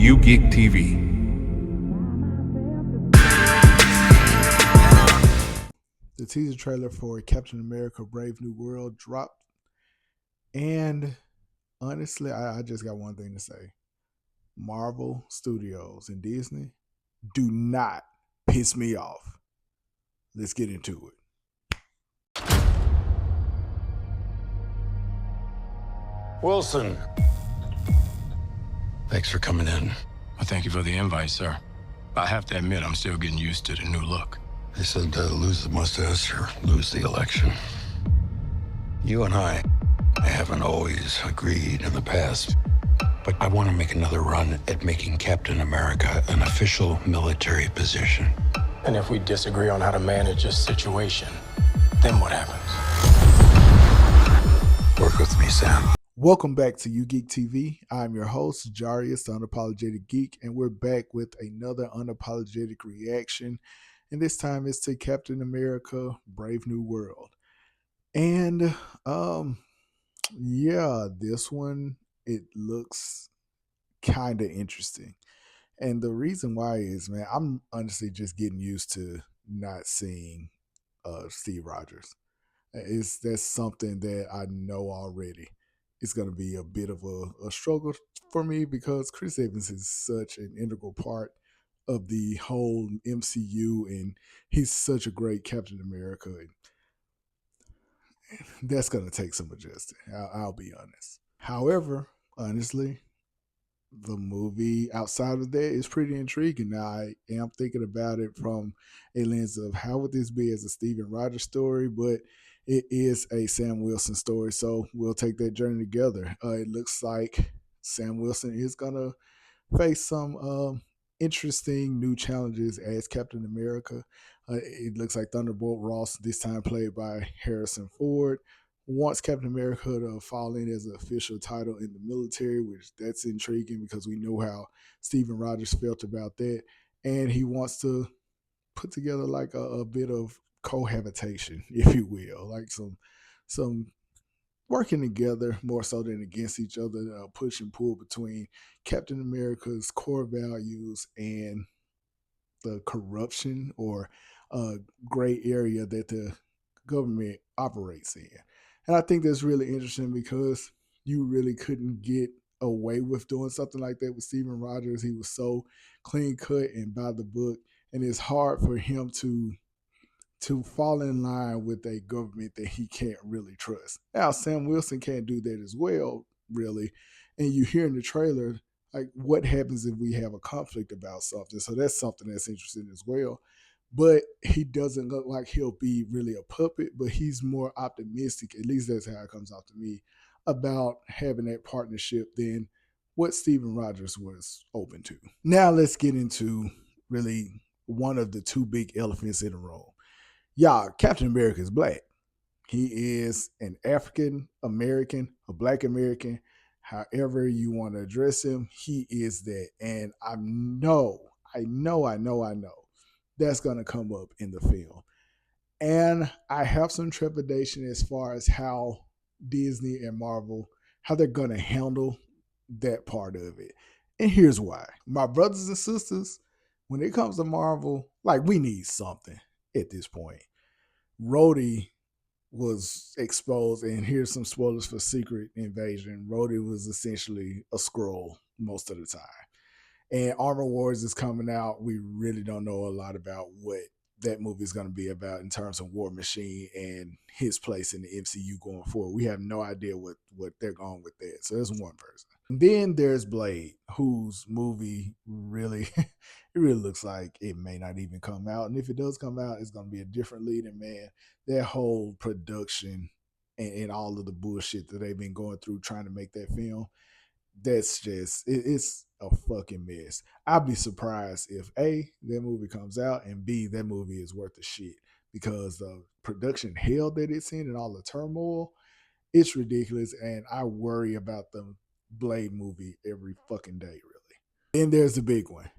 U-GeekTV. The teaser trailer for Captain America Brave New World dropped. And honestly, I just got one thing to say. Marvel Studios and Disney, do not piss me off. Let's get into it. Wilson. Thanks for coming in. Well, thank you for the invite, sir. I have to admit, I'm still getting used to the new look. They said lose the mustache or lose the election. You and I haven't always agreed in the past, but I want to make another run at making Captain America an official military position. And if we disagree on how to manage this situation, then what happens? Work with me, Sam. Welcome back to U-GeekTV. I'm your host, Jarius, the Unapologetic Geek, and we're back with another unapologetic reaction. And this time it's to Captain America Brave New World. And yeah, this one, it looks kind of interesting. And the reason why is, man, I'm honestly just getting used to not seeing Steve Rogers. That's something that I know already. It's going to be a bit of a struggle for me because Chris Evans is such an integral part of the whole MCU, and he's such a great Captain America. And that's going to take some adjusting. I'll be honest. However, honestly, the movie outside of that is pretty intriguing. Now, I am thinking about it from a lens of how would this be as a Steven Rogers story, but it is a Sam Wilson story, so we'll take that journey together. It looks like Sam Wilson is going to face some interesting new challenges as Captain America. It looks like Thunderbolt Ross, this time played by Harrison Ford, wants Captain America to fall in as an official title in the military, which that's intriguing because we know how Steven Rogers felt about that. And he wants to put together like a bit of cohabitation, if you will, like some working together more so than against each other, push and pull between Captain America's core values and the corruption or gray area that the government operates in. And I think that's really interesting because you really couldn't get away with doing something like that with Steven Rogers. He was so clean cut and by the book, and it's hard for him to fall in line with a government that he can't really trust. Now, Sam Wilson can't do that as well, really. And you hear in the trailer, like, what happens if we have a conflict about something? So that's something that's interesting as well. But he doesn't look like he'll be really a puppet, but he's more optimistic, at least that's how it comes out to me, about having that partnership than what Steven Rogers was open to. Now let's get into really one of the two big elephants in the room. Yeah, Captain America is black. He is an African American, a black American, however you want to address him, he is that. And I know that's going to come up in the film. And I have some trepidation as far as how Disney and Marvel, how they're going to handle that part of it. And here's why. My brothers and sisters, when it comes to Marvel, like, we need something at this point. Rhodey was exposed, and here's some spoilers for Secret Invasion. Rhodey was essentially a Skrull most of the time. And Armor Wars is coming out. We really don't know a lot about what that movie is going to be about in terms of War Machine and his place in the MCU going forward. We have no idea what they're going with that. So there's one person. And then there's Blade, whose movie really, it really looks like it may not even come out. And if it does come out, it's going to be a different lead. And man, that whole production and all of the bullshit that they've been going through trying to make that film, that's just, it's a fucking mess. I'd be surprised if A, that movie comes out, and B, that movie is worth the shit, because the production hell that it's in and all the turmoil, it's ridiculous. And I worry about the Blade movie every fucking day, really. Then there's the big one.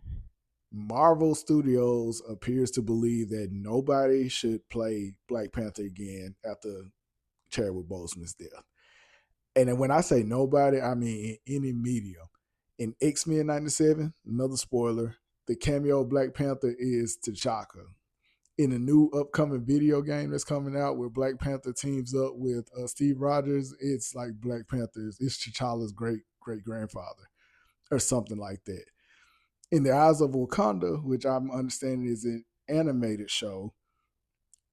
Marvel Studios appears to believe that nobody should play Black Panther again after Chadwick Boseman's death. And then when I say nobody, I mean in any medium. In X-Men 97, another spoiler, the cameo Black Panther is T'Chaka. In a new upcoming video game that's coming out where Black Panther teams up with Steve Rogers, it's like Black Panther's, it's T'Challa's great grandfather or something like that. In the Eyes of Wakanda, which I'm understanding is an animated show,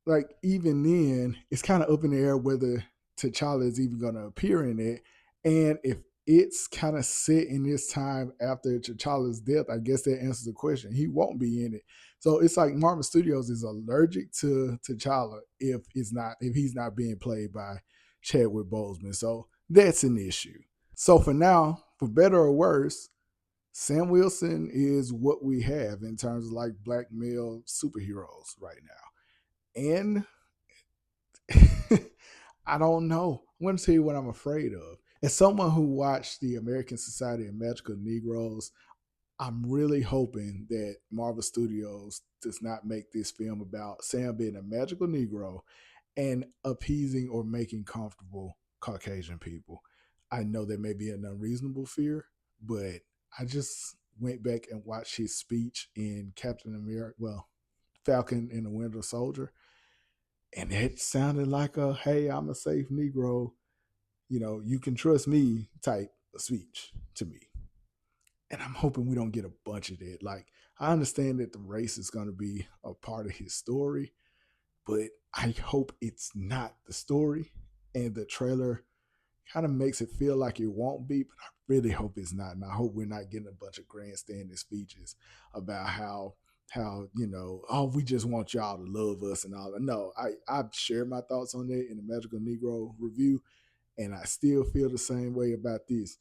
like even then, it's kind of up in the air whether T'Challa is even going to appear in it, and if it's kind of set in this time after T'Challa's death, I guess that answers the question. He won't be in it, so it's like Marvel Studios is allergic to T'Challa if he's not being played by Chadwick Boseman. So that's an issue. So for now, for better or worse, Sam Wilson is what we have in terms of like black male superheroes right now. And I don't know. I'm going to tell you what I'm afraid of. As someone who watched the American Society of Magical Negroes, I'm really hoping that Marvel Studios does not make this film about Sam being a magical Negro and appeasing or making comfortable Caucasian people. I know that may be an unreasonable fear, but I just went back and watched his speech in Captain America, well, Falcon and the Winter Soldier, and it sounded like a "Hey, I'm a safe Negro, you can trust me" type of speech to me. And I'm hoping we don't get a bunch of that. Like, I understand that the race is going to be a part of his story, but I hope it's not the story. And the trailer kind of makes it feel like it won't be, but I really hope it's not. And I hope we're not getting a bunch of grandstanding speeches about how oh, we just want y'all to love us and all that. No, I've shared my thoughts on that in the Magical Negro review, and I still feel the same way about this.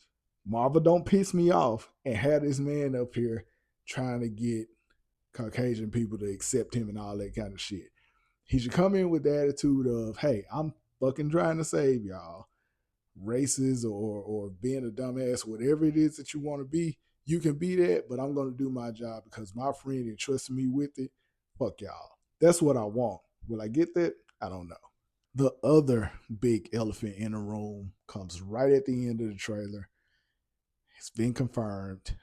Marvel don't piss me off and have this man up here trying to get Caucasian people to accept him and all that kind of shit. He should come in with the attitude of, hey, I'm fucking trying to save y'all. Racist or being a dumbass, whatever it is that you want to be, you can be that, but I'm going to do my job because my friend entrusted me with it. Fuck y'all. That's what I want. Will I get that? I don't know. The other big elephant in the room comes right at the end of the trailer. It's been confirmed.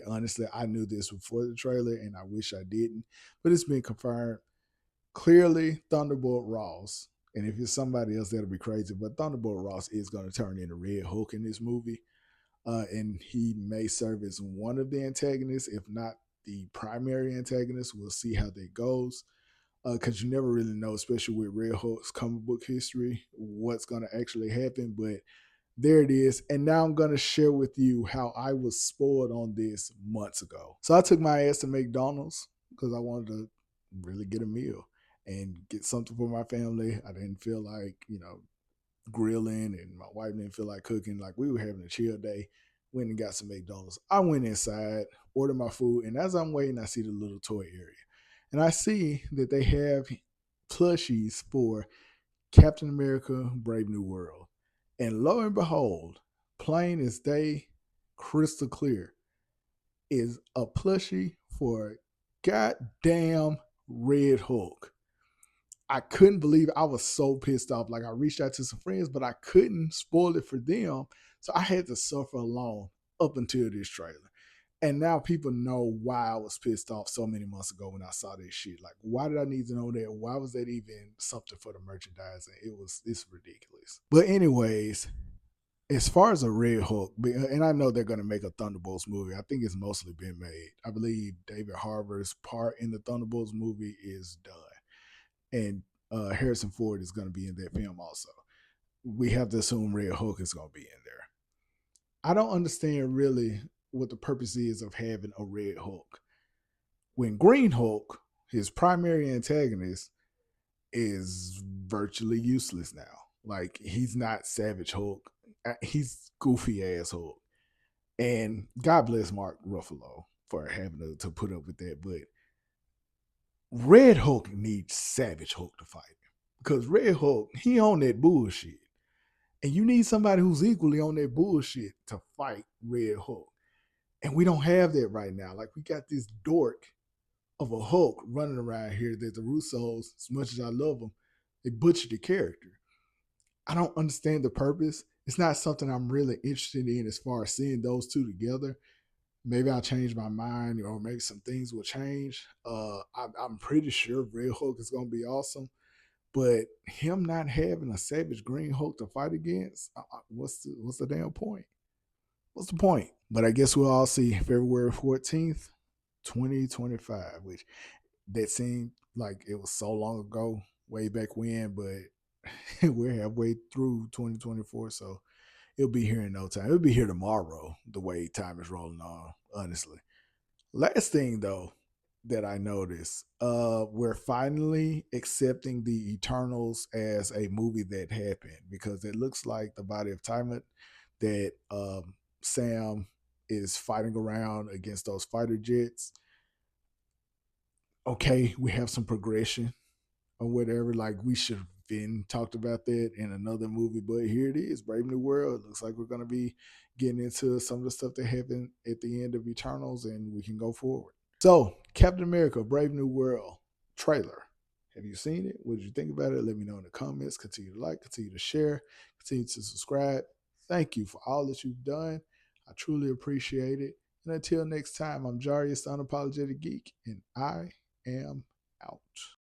Honestly, I knew this before the trailer and I wish I didn't, but it's been confirmed. Clearly, Thunderbolt Ross, and if it's somebody else, that'll be crazy, but Thunderbolt Ross is going to turn into Red Hulk in this movie. And he may serve as one of the antagonists, if not the primary antagonist. We'll see how that goes. Because you never really know, especially with Red Hulk's comic book history, what's going to actually happen. But there it is. And now I'm going to share with you how I was spoiled on this months ago. So I took my ass to McDonald's because I wanted to really get a meal and get something for my family. I didn't feel like, grilling, and my wife didn't feel like cooking. Like, we were having a chill day. Went and got some McDonald's. I went inside, ordered my food, and as I'm waiting, I see the little toy area. And I see that they have plushies for Captain America Brave New World. And lo and behold, plain as day, crystal clear, is a plushie for goddamn Red Hulk. I couldn't believe it. I was so pissed off. Like, I reached out to some friends, but I couldn't spoil it for them. So I had to suffer alone up until this trailer. And now people know why I was pissed off so many months ago when I saw this shit. Like, why did I need to know that? Why was that even something for the merchandising? It's ridiculous. But anyways, as far as a Red Hulk, and I know they're going to make a Thunderbolts movie. I think it's mostly been made. I believe David Harbour's part in the Thunderbolts movie is done. And Harrison Ford is going to be in that film also. We have to assume Red Hulk is going to be in there. I don't understand really what the purpose is of having a Red Hulk. When Green Hulk, his primary antagonist, is virtually useless now. Like, he's not Savage Hulk. He's goofy ass Hulk. And God bless Mark Ruffalo for having to put up with that. But Red Hulk needs Savage Hulk to fight him. Because Red Hulk, he on that bullshit. And you need somebody who's equally on that bullshit to fight Red Hulk. And we don't have that right now. Like, we got this dork of a Hulk running around here that the Russos, as much as I love them, they butchered the character. I don't understand the purpose. it's not something I'm really interested in as far as seeing those two together. Maybe I'll change my mind, or maybe some things will change. I'm pretty sure Red Hulk is going to be awesome, but him not having a Savage Green Hulk to fight against, what's the damn point? What's the point? But I guess we'll all see February 14th, 2025, which that seemed like it was so long ago, way back when, but we're halfway through 2024, so it'll be here in no time. It'll be here tomorrow, the way time is rolling on, honestly. Last thing though that I noticed, we're finally accepting the Eternals as a movie that happened, because it looks like the body of Tiamat that Sam is fighting around against those fighter jets. Okay, we have some progression or whatever. Like, we should have been talked about that in another movie, but here it is, Brave New World. It looks like we're gonna be getting into some of the stuff that happened at the end of Eternals, and we can go forward. So, Captain America: Brave New World trailer. Have you seen it? What did you think about it? Let me know in the comments. Continue to like, continue to share, continue to subscribe. Thank you for all that you've done. I truly appreciate it. And until next time, I'm Jarius, the Unapologetic Geek, and I am out.